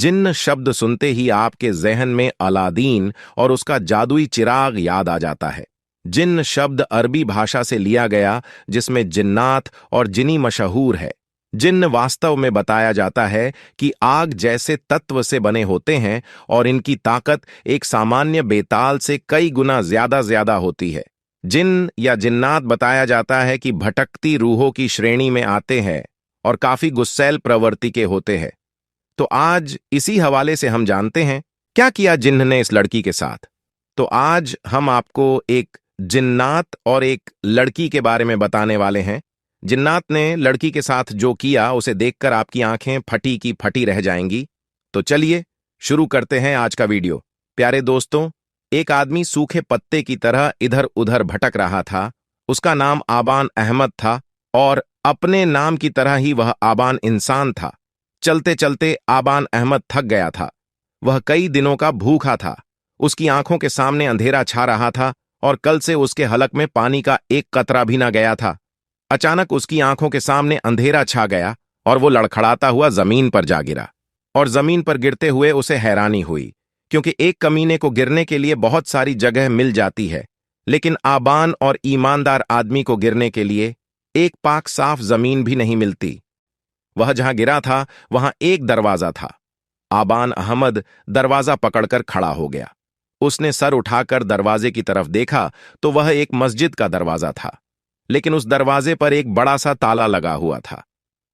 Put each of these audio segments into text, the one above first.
जिन्न शब्द सुनते ही आपके जहन में अलादीन और उसका जादुई चिराग याद आ जाता है। जिन्न शब्द अरबी भाषा से लिया गया, जिसमें जिन्नात और जिनी मशहूर है। जिन्न वास्तव में बताया जाता है कि आग जैसे तत्व से बने होते हैं और इनकी ताकत एक सामान्य बेताल से कई गुना ज्यादा होती है। जिन्न या जिन्नात बताया जाता है कि भटकती रूहों की श्रेणी में आते हैं और काफी गुस्सैल प्रवृत्ति के होते हैं। तो आज इसी हवाले से हम जानते हैं क्या किया जिन्न ने इस लड़की के साथ। तो आज हम आपको एक जिन्नात और एक लड़की के बारे में बताने वाले हैं। जिन्नात ने लड़की के साथ जो किया उसे देखकर आपकी आंखें फटी की फटी रह जाएंगी। तो चलिए शुरू करते हैं आज का वीडियो। प्यारे दोस्तों, एक आदमी सूखे पत्ते की तरह इधर उधर भटक रहा था। उसका नाम आबान अहमद था और अपने नाम की तरह ही वह आबान इंसान था। चलते चलते आबान अहमद थक गया था। वह कई दिनों का भूखा था। उसकी आंखों के सामने अंधेरा छा रहा था और कल से उसके हलक में पानी का एक कतरा भी न गया था। अचानक उसकी आंखों के सामने अंधेरा छा गया और वो लड़खड़ाता हुआ जमीन पर जा गिरा। और जमीन पर गिरते हुए उसे हैरानी हुई, क्योंकि एक कमीने को गिरने के लिए बहुत सारी जगह मिल जाती है, लेकिन आबान और ईमानदार आदमी को गिरने के लिए एक पाक साफ जमीन भी नहीं मिलती। वह जहां गिरा था वहां एक दरवाजा था। आबान अहमद दरवाजा पकड़कर खड़ा हो गया। उसने सर उठाकर दरवाजे की तरफ देखा तो वह एक मस्जिद का दरवाजा था, लेकिन उस दरवाजे पर एक बड़ा सा ताला लगा हुआ था।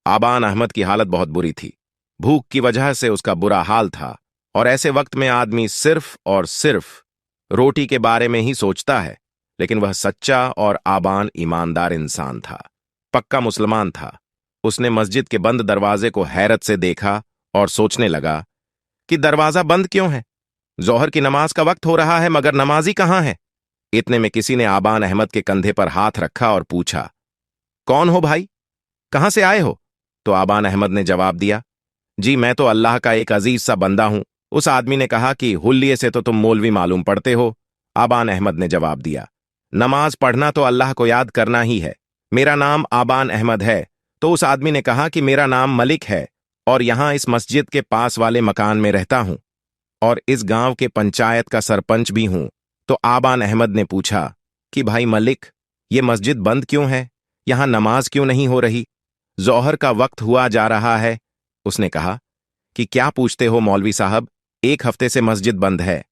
आबान अहमद की हालत बहुत बुरी थी। भूख की वजह से उसका बुरा हाल था और ऐसे वक्त में आदमी सिर्फ और सिर्फ रोटी के बारे में ही सोचता है। लेकिन वह सच्चा और आबान ईमानदार इंसान था, पक्का मुसलमान था। उसने मस्जिद के बंद दरवाजे को हैरत से देखा और सोचने लगा कि दरवाजा बंद क्यों है? जोहर की नमाज का वक्त हो रहा है, मगर नमाजी कहां है? इतने में किसी ने आबान अहमद के कंधे पर हाथ रखा और पूछा, कौन हो भाई? कहां से आए हो? तो आबान अहमद ने जवाब दिया, जी मैं तो अल्लाह का एक अजीज सा बंदा हूं। उस आदमी ने कहा कि हुल्लिये से तो तुम मौलवी मालूम पड़ते हो। आबान अहमद ने जवाब दिया, नमाज पढ़ना तो अल्लाह को याद करना ही है। मेरा नाम आबान अहमद है। तो उस आदमी ने कहा कि मेरा नाम मलिक है और यहां इस मस्जिद के पास वाले मकान में रहता हूं और इस गांव के पंचायत का सरपंच भी हूं। तो आबान अहमद ने पूछा कि भाई मलिक, ये मस्जिद बंद क्यों है? यहां नमाज क्यों नहीं हो रही? जोहर का वक्त हुआ जा रहा है। उसने कहा कि क्या पूछते हो मौलवी साहब, एक हफ्ते से मस्जिद बंद है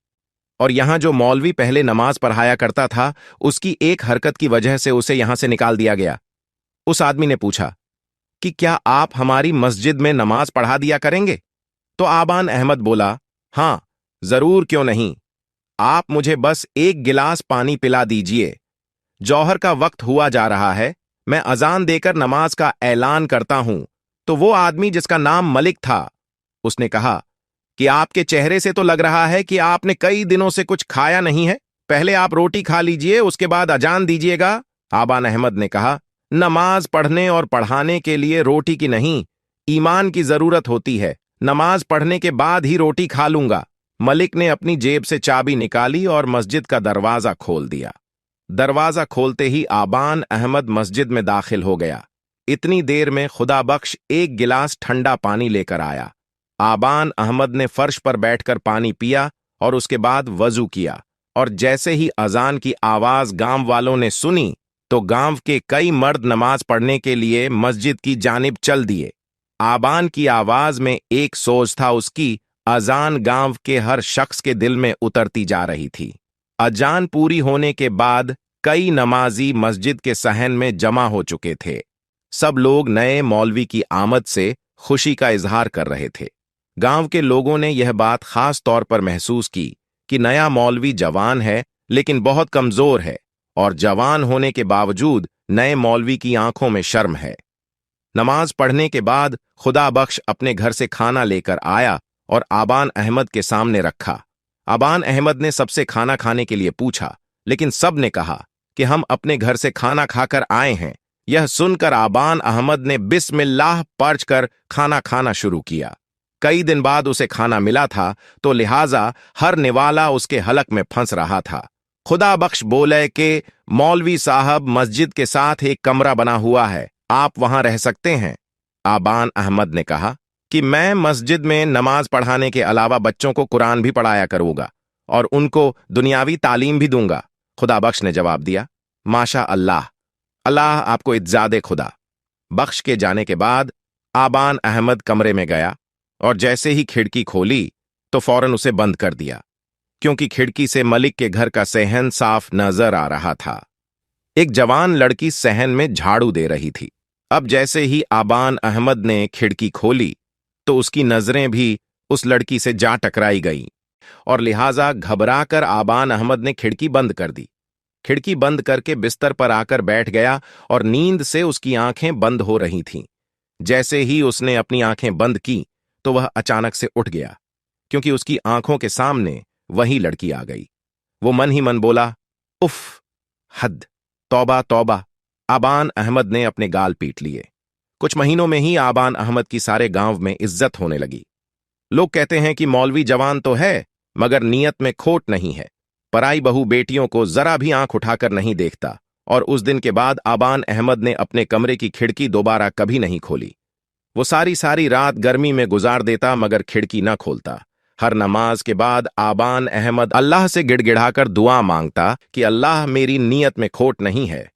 और यहां जो मौलवी पहले नमाज पढ़ाया करता था उसकी एक हरकत की वजह से उसे यहां से निकाल दिया गया। उस आदमी ने पूछा कि क्या आप हमारी मस्जिद में नमाज पढ़ा दिया करेंगे? तो आबान अहमद बोला, हां जरूर, क्यों नहीं। आप मुझे बस एक गिलास पानी पिला दीजिए। जौहर का वक्त हुआ जा रहा है, मैं अजान देकर नमाज का ऐलान करता हूं। तो वो आदमी जिसका नाम मलिक था, उसने कहा कि आपके चेहरे से तो लग रहा है कि आपने कई दिनों से कुछ खाया नहीं है। पहले आप रोटी खा लीजिए, उसके बाद अजान दीजिएगा। आबान अहमद ने कहा, नमाज पढ़ने और पढ़ाने के लिए रोटी की नहीं, ईमान की जरूरत होती है। नमाज पढ़ने के बाद ही रोटी खा लूंगा। मलिक ने अपनी जेब से चाबी निकाली और मस्जिद का दरवाजा खोल दिया। दरवाजा खोलते ही आबान अहमद मस्जिद में दाखिल हो गया। इतनी देर में खुदा बख्श एक गिलास ठंडा पानी लेकर आया। आबान अहमद ने फर्श पर बैठकर पानी पिया और उसके बाद वजू किया, और जैसे ही अजान की आवाज गांव वालों ने सुनी तो गांव के कई मर्द नमाज पढ़ने के लिए मस्जिद की जानिब चल दिए। आबान की आवाज में एक सोच था, उसकी अजान गांव के हर शख्स के दिल में उतरती जा रही थी। अजान पूरी होने के बाद कई नमाजी मस्जिद के सहन में जमा हो चुके थे। सब लोग नए मौलवी की आमद से खुशी का इजहार कर रहे थे। गांव के लोगों ने यह बात खास तौर पर महसूस की कि नया मौलवी जवान है लेकिन बहुत कमजोर है, और जवान होने के बावजूद नए मौलवी की आंखों में शर्म है। नमाज पढ़ने के बाद खुदा बख्श अपने घर से खाना लेकर आया और आबान अहमद के सामने रखा। आबान अहमद ने सबसे खाना खाने के लिए पूछा, लेकिन सब ने कहा कि हम अपने घर से खाना खाकर आए हैं। यह सुनकर आबान अहमद ने बिस्मिल्लाह पढ़कर खाना खाना शुरू किया। कई दिन बाद उसे खाना मिला था, तो लिहाजा हर निवाला उसके हलक में फंस रहा था। खुदा बख्श बोले कि मौलवी साहब, मस्जिद के साथ एक कमरा बना हुआ है, आप वहां रह सकते हैं। आबान अहमद ने कहा कि मैं मस्जिद में नमाज पढ़ाने के अलावा बच्चों को कुरान भी पढ़ाया करूंगा और उनको दुनियावी तालीम भी दूंगा। खुदा बख्श ने जवाब दिया, माशा अल्लाह, अल्लाह आपको इज्जादे खुदा। बख्श के जाने के बाद आबान अहमद कमरे में गया और जैसे ही खिड़की खोली तो फौरन उसे बंद कर दिया, क्योंकि खिड़की से मलिक के घर का सहन साफ नजर आ रहा था। एक जवान लड़की सहन में झाड़ू दे रही थी। अब जैसे ही आबान अहमद ने खिड़की खोली तो उसकी नजरें भी उस लड़की से जा टकराई गईं और लिहाजा घबराकर आबान अहमद ने खिड़की बंद कर दी। खिड़की बंद करके बिस्तर पर आकर बैठ गया और नींद से उसकी आंखें बंद हो रही थीं। जैसे ही उसने अपनी आंखें बंद की तो वह अचानक से उठ गया, क्योंकि उसकी आंखों के सामने वही लड़की आ गई। वो मन ही मन बोला, उफ, हद, तौबा तौबा। आबान अहमद ने अपने गाल पीट लिए। कुछ महीनों में ही आबान अहमद की सारे गांव में इज्जत होने लगी। लोग कहते हैं कि मौलवी जवान तो है मगर नीयत में खोट नहीं है। पराई बहू बेटियों को जरा भी आंख उठाकर नहीं देखता और उस दिन के बाद आबान अहमद ने अपने कमरे की खिड़की दोबारा कभी नहीं खोली। वो सारी सारी रात गर्मी में गुजार देता मगर खिड़की न खोलता। हर नमाज के बाद आबान अहमद अल्लाह से गिड़गिड़ाकर दुआ मांगता कि अल्लाह मेरी नीयत में खोट नहीं है,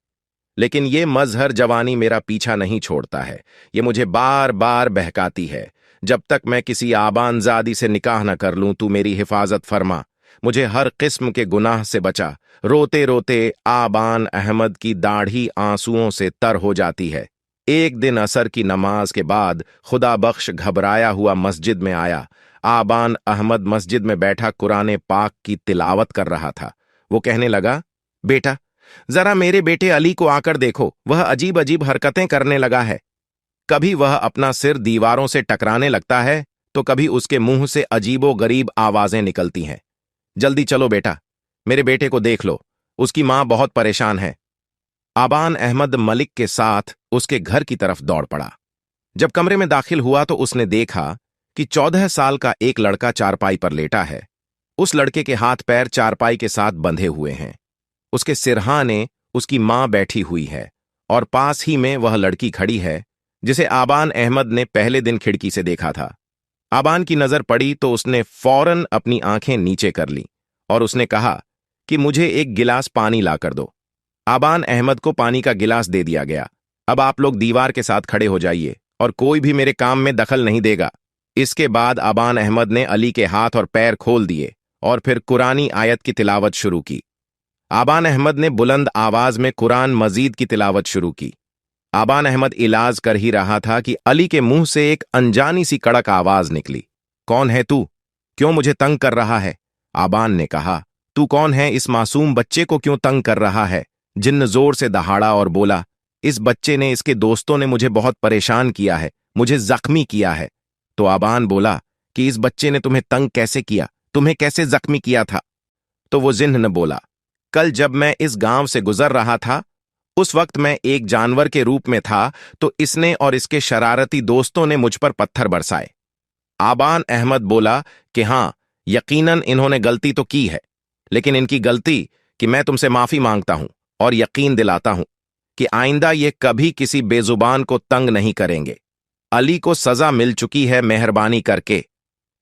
लेकिन ये मजहर जवानी मेरा पीछा नहीं छोड़ता है। ये मुझे बार बार बहकाती है। जब तक मैं किसी आबानजादी से निकाह न कर लूं तू मेरी हिफाजत फरमा, मुझे हर किस्म के गुनाह से बचा। रोते रोते आबान अहमद की दाढ़ी आंसुओं से तर हो जाती है। एक दिन असर की नमाज के बाद खुदा बख्श घबराया हुआ मस्जिद में आया। आबान अहमद मस्जिद में बैठा कुरान पाक की तिलावत कर रहा था। वो कहने लगा, बेटा, जरा मेरे बेटे अली को आकर देखो, वह अजीब अजीब हरकतें करने लगा है। कभी वह अपना सिर दीवारों से टकराने लगता है तो कभी उसके मुंह से अजीबो गरीब आवाजें निकलती हैं। जल्दी चलो बेटा, मेरे बेटे को देख लो, उसकी मां बहुत परेशान है। आबान अहमद मलिक के साथ उसके घर की तरफ दौड़ पड़ा। जब कमरे में दाखिल हुआ तो उसने देखा कि 14 साल का एक लड़का चारपाई पर लेटा है। उस लड़के के हाथ पैर चारपाई के साथ बंधे हुए हैं। उसके सिरहाने उसकी मां बैठी हुई है और पास ही में वह लड़की खड़ी है जिसे आबान अहमद ने पहले दिन खिड़की से देखा था। आबान की नजर पड़ी तो उसने फौरन अपनी आंखें नीचे कर ली और उसने कहा कि मुझे एक गिलास पानी ला कर दो। आबान अहमद को पानी का गिलास दे दिया गया। अब आप लोग दीवार के साथ खड़े हो जाइए और कोई भी मेरे काम में दखल नहीं देगा। इसके बाद आबान अहमद ने अली के हाथ और पैर खोल दिए और फिर कुरानी आयत की तिलावत शुरू की। आबान अहमद ने बुलंद आवाज में कुरान मजीद की तिलावत शुरू की। आबान अहमद इलाज कर ही रहा था कि अली के मुंह से एक अनजानी सी कड़क आवाज निकली, कौन है तू? क्यों मुझे तंग कर रहा है? आबान ने कहा, तू कौन है? इस मासूम बच्चे को क्यों तंग कर रहा है? जिन्न जोर से दहाड़ा और बोला, इस बच्चे ने, इसके दोस्तों ने मुझे बहुत परेशान किया है, मुझे जख्मी किया है। तो आबान बोला कि इस बच्चे ने तुम्हें तंग कैसे किया? तुम्हें कैसे जख्मी किया था? तो वो जिन्न ने बोला, कल जब मैं इस गांव से गुजर रहा था उस वक्त मैं एक जानवर के रूप में था तो इसने और इसके शरारती दोस्तों ने मुझ पर पत्थर बरसाए। आबान अहमद बोला कि हां, यकीनन इन्होंने गलती तो की है, लेकिन इनकी गलती कि मैं तुमसे माफी मांगता हूं और यकीन दिलाता हूं कि आइंदा ये कभी किसी बेजुबान को तंग नहीं करेंगे। अली को सजा मिल चुकी है मेहरबानी करके,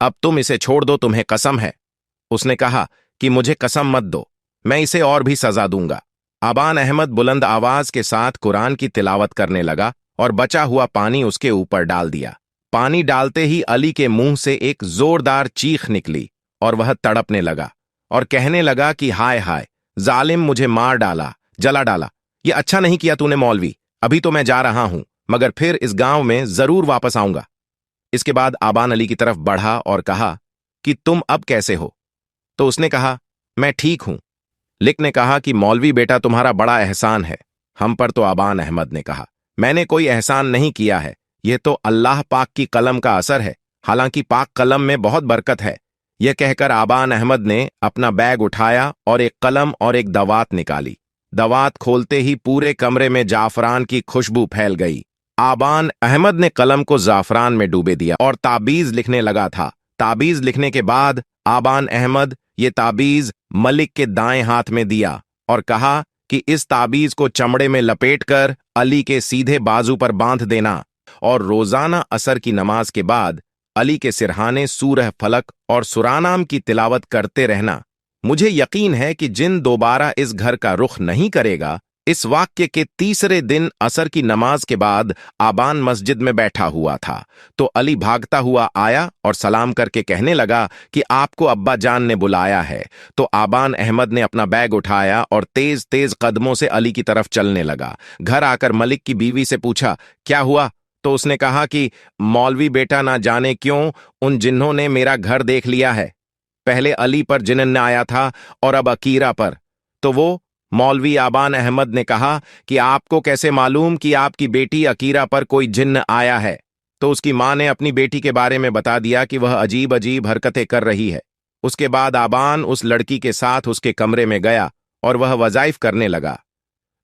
अब तुम इसे छोड़ दो, तुम्हें कसम है। उसने कहा कि मुझे कसम मत दो, मैं इसे और भी सजा दूंगा। आबान अहमद बुलंद आवाज के साथ कुरान की तिलावत करने लगा और बचा हुआ पानी उसके ऊपर डाल दिया। पानी डालते ही अली के मुंह से एक जोरदार चीख निकली और वह तड़पने लगा और कहने लगा कि हाय हाय, जालिम, मुझे मार डाला, जला डाला। ये अच्छा नहीं किया तूने मौलवी। अभी तो मैं जा रहा हूं मगर फिर इस गांव में जरूर वापस आऊंगा। इसके बाद आबान अली की तरफ बढ़ा और कहा कि तुम अब कैसे हो? तो उसने कहा, मैं ठीक हूं। लिक ने कहा कि मौलवी बेटा, तुम्हारा बड़ा एहसान है हम पर। तो आबान अहमद ने कहा, मैंने कोई एहसान नहीं किया है, यह तो अल्लाह पाक की कलम का असर है, हालांकि पाक कलम में बहुत बरकत है। यह कहकर आबान अहमद ने अपना बैग उठाया और एक कलम और एक दवात निकाली। दवात खोलते ही पूरे कमरे में जाफरान की खुशबू फैल गई। आबान अहमद ने कलम को जाफरान में डूबे दिया और ताबीज लिखने लगा था। ताबीज लिखने के बाद आबान अहमद ये ताबीज मलिक के दाएं हाथ में दिया और कहा कि इस ताबीज को चमड़े में लपेटकर अली के सीधे बाजू पर बांध देना। और रोजाना असर की नमाज के बाद अली के सिरहाने सूरह फलक और सुरानाम की तिलावत करते रहना। मुझे यकीन है कि जिन दोबारा इस घर का रुख नहीं करेगा। इस वाक्य के तीसरे दिन असर की नमाज के बाद आबान मस्जिद में बैठा हुआ था तो अली भागता हुआ आया और सलाम करके कहने लगा कि आपको अब्बा जान ने बुलाया है। तो आबान अहमद ने अपना बैग उठाया और तेज तेज कदमों से अली की तरफ चलने लगा। घर आकर मलिक की बीवी से पूछा, क्या हुआ? तो उसने कहा कि मौलवी बेटा ना जाने क्यों उन जिन्हों ने मेरा घर देख लिया है। पहले अली पर जिन्न आया था और अब अकीरा पर। तो वो मौलवी आबान अहमद ने कहा कि आपको कैसे मालूम कि आपकी बेटी अकीरा पर कोई जिन्न आया है? तो उसकी मां ने अपनी बेटी के बारे में बता दिया कि वह अजीब अजीब हरकतें कर रही है। उसके बाद आबान उस लड़की के साथ उसके कमरे में गया और वह वज़ाइफ करने लगा।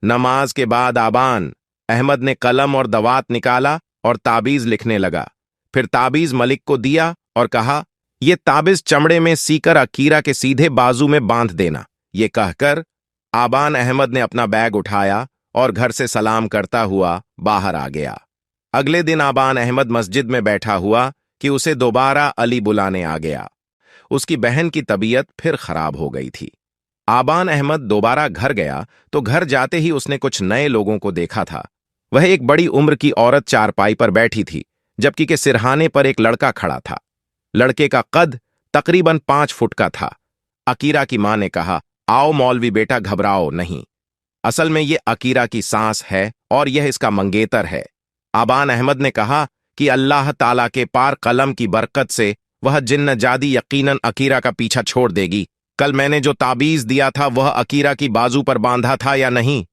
नमाज के बाद आबान अहमद ने कलम और दवात निकाला और ताबीज लिखने लगा। फिर ताबीज मलिक को दिया और कहा, यह ताबीज चमड़े में सीकर अकीरा के सीधे बाजू में बांध देना। ये कहकर आबान अहमद ने अपना बैग उठाया और घर से सलाम करता हुआ बाहर आ गया। अगले दिन आबान अहमद मस्जिद में बैठा हुआ कि उसे दोबारा अली बुलाने आ गया। उसकी बहन की तबीयत फिर खराब हो गई थी। आबान अहमद दोबारा घर गया तो घर जाते ही उसने कुछ नए लोगों को देखा था। वह एक बड़ी उम्र की औरत चारपाई पर बैठी थी, जबकि के सिरहाने पर एक लड़का खड़ा था। लड़के का कद तकरीबन 5 फुट का था। अकीरा की मां ने कहा, आओ मौलवी बेटा, घबराओ नहीं, असल में ये अकीरा की सांस है और यह इसका मंगेतर है। आबान अहमद ने कहा कि अल्लाह ताला के पार कलम की बरकत से वह जिन्न जादी यकीनन अकीरा का पीछा छोड़ देगी। कल मैंने जो ताबीज दिया था वह अकीरा की बाजू पर बांधा था या नहीं?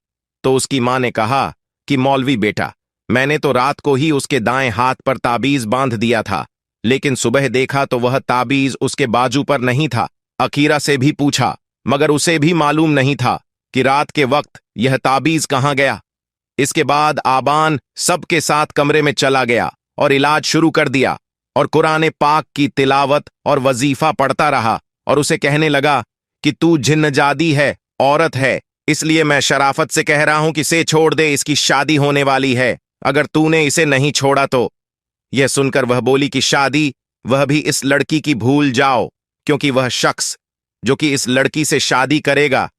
तो उसकी मां ने कहा कि मौलवी बेटा, मैंने तो रात को ही उसके दाएं हाथ पर ताबीज बांध दिया था, लेकिन सुबह देखा तो वह ताबीज उसके बाजू पर नहीं था। अकीरा से भी पूछा, मगर उसे भी मालूम नहीं था कि रात के वक्त यह ताबीज कहां गया। इसके बाद आबान सबके साथ कमरे में चला गया और इलाज शुरू कर दिया और कुरान पाक की तिलावत और वजीफा पढ़ता रहा और उसे कहने लगा कि तू जिन्नजादी है, औरत है, इसलिए मैं शराफत से कह रहा हूं कि इसे छोड़ दे, इसकी शादी होने वाली है, अगर तूने इसे नहीं छोड़ा तो। यह सुनकर वह बोली कि शादी, वह भी इस लड़की की भूल जाओ, क्योंकि वह शख्स जो कि इस लड़की से शादी करेगा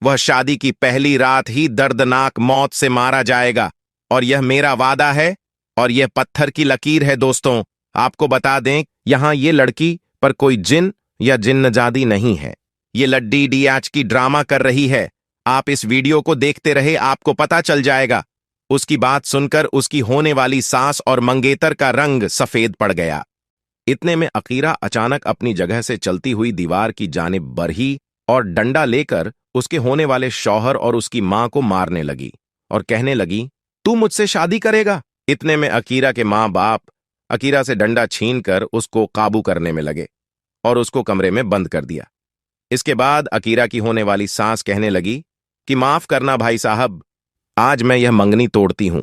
वह शादी की पहली रात ही दर्दनाक मौत से मारा जाएगा, और यह मेरा वादा है और यह पत्थर की लकीर है। दोस्तों, आपको बता दें, यहां ये लड़की पर कोई जिन या जिन्नजादी नहीं है। ये लड्डी डीएच की ड्रामा कर रही है। आप इस वीडियो को देखते रहे, आपको पता चल जाएगा। उसकी बात सुनकर उसकी होने वाली सास और मंगेतर का रंग सफेद पड़ गया। इतने में अकीरा अचानक अपनी जगह से चलती हुई दीवार की जानिब बढ़ी और डंडा लेकर उसके होने वाले शौहर और उसकी मां को मारने लगी और कहने लगी, तू मुझसे शादी करेगा? इतने में अकीरा के मां बाप अकीरा से डंडा छीनकर उसको काबू करने में लगे और उसको कमरे में बंद कर दिया। इसके बाद अकीरा की होने वाली सास कहने लगी कि माफ करना भाई साहब, आज मैं यह मंगनी तोड़ती हूं,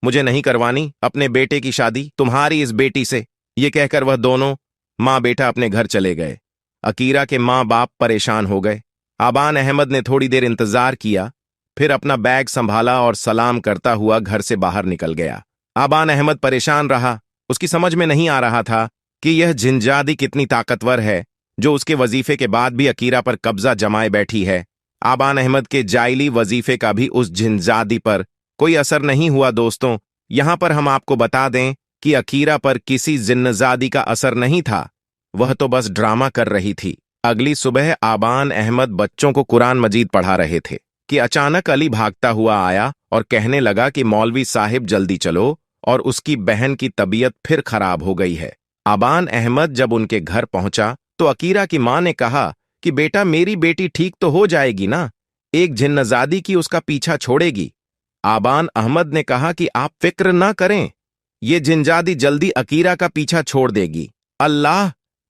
मुझे नहीं करवानी अपने बेटे की शादी तुम्हारी इस बेटी से। ये कहकर वह दोनों मां बेटा अपने घर चले गए। अकीरा के मां बाप परेशान हो गए। आबान अहमद ने थोड़ी देर इंतजार किया, फिर अपना बैग संभाला और सलाम करता हुआ घर से बाहर निकल गया। आबान अहमद परेशान रहा। उसकी समझ में नहीं आ रहा था कि यह जिनजादी कितनी ताकतवर है जो उसके वजीफे के बाद भी अकीरा पर कब्जा जमाए बैठी है। आबान अहमद के जाइली वजीफे का भी उस जिनजादी पर कोई असर नहीं हुआ। दोस्तों, यहां पर हम आपको बता दें कि अकीरा पर किसी जिन्नजादी का असर नहीं था, वह तो बस ड्रामा कर रही थी। अगली सुबह आबान अहमद बच्चों को कुरान मजीद पढ़ा रहे थे कि अचानक अली भागता हुआ आया और कहने लगा कि मौलवी साहिब जल्दी चलो और उसकी बहन की तबीयत फिर खराब हो गई है। आबान अहमद जब उनके घर पहुंचा तो अकीरा की मां ने कहा कि बेटा, मेरी बेटी ठीक तो हो जाएगी ना, एक जिन्नजादी की उसका पीछा छोड़ेगी। आबान अहमद ने कहा कि आप फिक्र ना करें, ये जिनजादी जल्दी अकीरा का पीछा छोड़ देगी। अल्लाह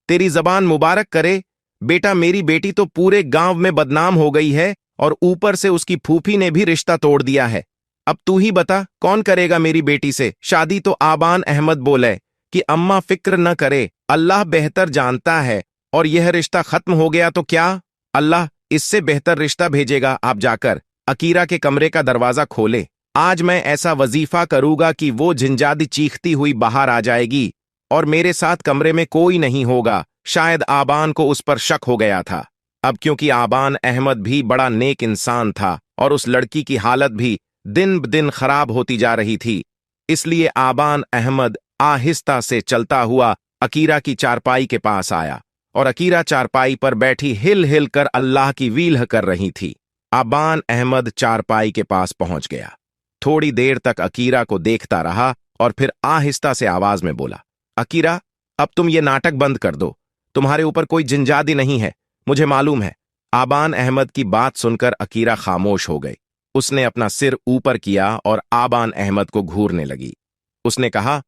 तेरी जबान मुबारक करे बेटा, मेरी बेटी तो पूरे गांव में बदनाम हो गई है और ऊपर से उसकी फूफी ने भी रिश्ता तोड़ दिया है। अब तू ही बता, कौन करेगा मेरी बेटी से शादी? तो आबान अहमद बोले कि अम्मा फिक्र न करे, अल्लाह बेहतर जानता है, और यह रिश्ता खत्म हो गया तो क्या, अल्लाह इससे बेहतर रिश्ता भेजेगा। आप जाकर अकीरा के कमरे का दरवाजा खोले आज मैं ऐसा वजीफा करूंगा कि वो जिंजादी चीखती हुई बाहर आ जाएगी और मेरे साथ कमरे में कोई नहीं होगा। शायद आबान को उस पर शक हो गया था। अब क्योंकि आबान अहमद भी बड़ा नेक इंसान था और उस लड़की की हालत भी दिन ब दिन खराब होती जा रही थी, इसलिए आबान अहमद आहिस्ता से चलता हुआ अकीरा की चारपाई के पास आया और अकीरा चारपाई पर बैठी हिल हिल कर अल्लाह की वील्ह कर रही थी। आबान अहमद चारपाई के पास पहुंच गया। थोड़ी देर तक अकीरा को देखता रहा और फिर आहिस्ता से आवाज में बोला, अकीरा, अब तुम ये नाटक बंद कर दो। तुम्हारे ऊपर कोई जिंजादी नहीं है, मुझे मालूम है। आबान अहमद की बात सुनकर अकीरा खामोश हो गई। उसने अपना सिर ऊपर किया और आबान अहमद को घूरने लगी। उसने कहा,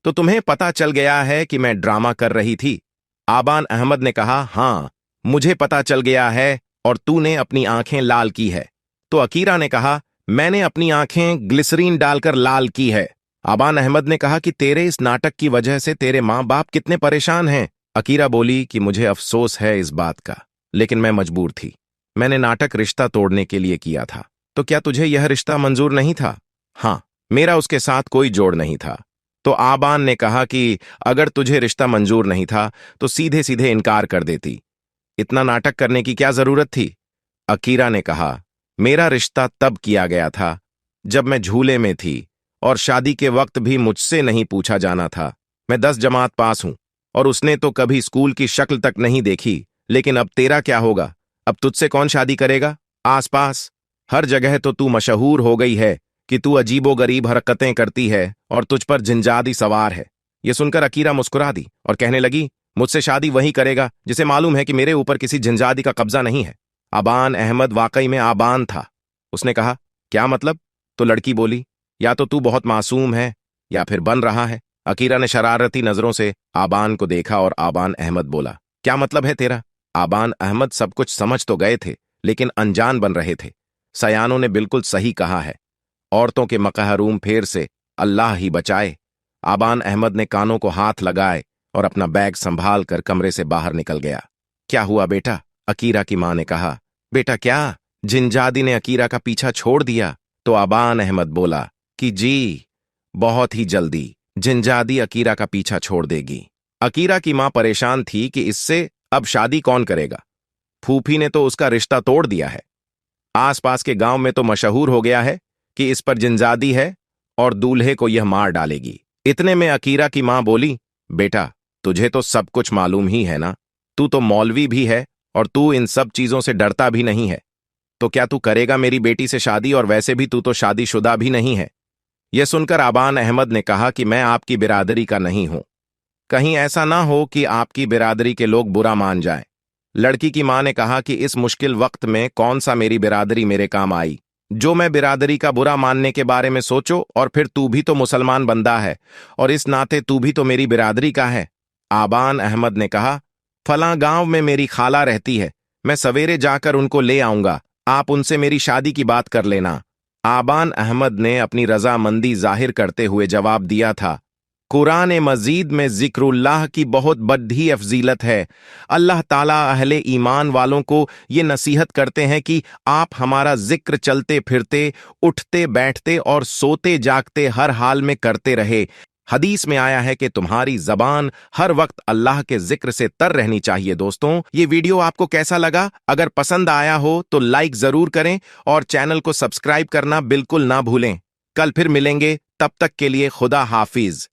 तो तुम्हें पता चल गया है कि मैं ड्रामा कर रही थी? आबान अहमद ने कहा, हां, मुझे पता चल गया है और तूने अपनी आंखें लाल की है। तो अकीरा ने कहा, मैंने अपनी आंखें ग्लिसरीन डालकर लाल की है। आबान अहमद ने कहा कि तेरे इस नाटक की वजह से तेरे माँ बाप कितने परेशान हैं। अकीरा बोली कि मुझे अफसोस है इस बात का, लेकिन मैं मजबूर थी। मैंने नाटक रिश्ता तोड़ने के लिए किया था। तो क्या तुझे यह रिश्ता मंजूर नहीं था? हां, मेरा उसके साथ कोई जोड़ नहीं था। तो आबान ने कहा कि अगर तुझे रिश्ता मंजूर नहीं था तो सीधे सीधे इनकार कर देती। इतना नाटक करने की क्या जरूरत थी? अकीरा ने कहा, मेरा रिश्ता तब किया गया था जब मैं झूले में थी और शादी के वक्त भी मुझसे नहीं पूछा जाना था। मैं 10 जमात पास हूं और उसने तो कभी स्कूल की शक्ल तक नहीं देखी। लेकिन अब तेरा क्या होगा? अब तुझसे कौन शादी करेगा? आसपास हर जगह तो तू मशहूर हो गई है कि तू अजीबो गरीब हरकतें करती है और तुझ पर जिंजादी सवार है। यह सुनकर अकीरा मुस्कुरा दी और कहने लगी, मुझसे शादी वही करेगा जिसे मालूम है कि मेरे ऊपर किसी जिंजादी का कब्जा नहीं है। आबान अहमद वाकई में आबान था। उसने कहा, क्या मतलब? तो लड़की बोली, या तो तू बहुत मासूम है या फिर बन रहा है। अकीरा ने शरारती नजरों से आबान को देखा और आबान अहमद बोला, क्या मतलब है तेरा? आबान अहमद सब कुछ समझ तो गए थे लेकिन अनजान बन रहे थे। सयानों ने बिल्कुल सही कहा है, औरतों के मकहरूम फेर से अल्लाह ही बचाए। आबान अहमद ने कानों को हाथ लगाए और अपना बैग संभाल कर कमरे से बाहर निकल गया। क्या हुआ बेटा? अकीरा की मां ने कहा। बेटा क्या? जिंजादी ने अकीरा का पीछा छोड़ दिया? तो आबान अहमद बोला कि जी, बहुत ही जल्दी जिंजादी अकीरा का पीछा छोड़ देगी। अकीरा की मां परेशान थी कि इससे अब शादी कौन करेगा। फूफी ने तो उसका रिश्ता तोड़ दिया है। आसपास के गांव में तो मशहूर हो गया है कि इस पर जिंजादी है और दूल्हे को यह मार डालेगी। इतने में अकीरा की मां बोली, बेटा, तुझे तो सब कुछ मालूम ही है ना। तू तो मौलवी भी है और तू इन सब चीजों से डरता भी नहीं है। तो क्या तू करेगा मेरी बेटी से शादी? और वैसे भी तू तो शादीशुदा भी नहीं है। यह सुनकर आबान अहमद ने कहा कि मैं आपकी बिरादरी का नहीं हूं। कहीं ऐसा ना हो कि आपकी बिरादरी के लोग बुरा मान जाएं। लड़की की मां ने कहा कि इस मुश्किल वक्त में कौन सा मेरी बिरादरी मेरे काम आई। जो मैं बिरादरी का बुरा मानने के बारे में सोचो, और फिर तू भी तो मुसलमान बंदा है और इस नाते तू भी तो मेरी बिरादरी का है। आबान अहमद ने कहा, फलां गांव में मेरी खाला रहती है, मैं सवेरे जाकर उनको ले आऊंगा, आप उनसे मेरी शादी की बात कर लेना। आबान अहमद ने अपनी रजामंदी जाहिर करते हुए जवाब दिया था, कुरान मजीद में जिक्रुल्लाह की बहुत बड़ी अफजीलत है। अल्लाह ताला अहले ईमान वालों को ये नसीहत करते हैं कि आप हमारा जिक्र चलते फिरते, उठते बैठते और सोते जागते हर हाल में करते रहे। हदीस में आया है कि तुम्हारी जबान हर वक्त अल्लाह के जिक्र से तर रहनी चाहिए। दोस्तों, ये वीडियो आपको कैसा लगा? अगर पसंद आया हो तो लाइक जरूर करें और चैनल को सब्सक्राइब करना बिल्कुल ना भूलें। कल फिर मिलेंगे, तब तक के लिए खुदा हाफिज।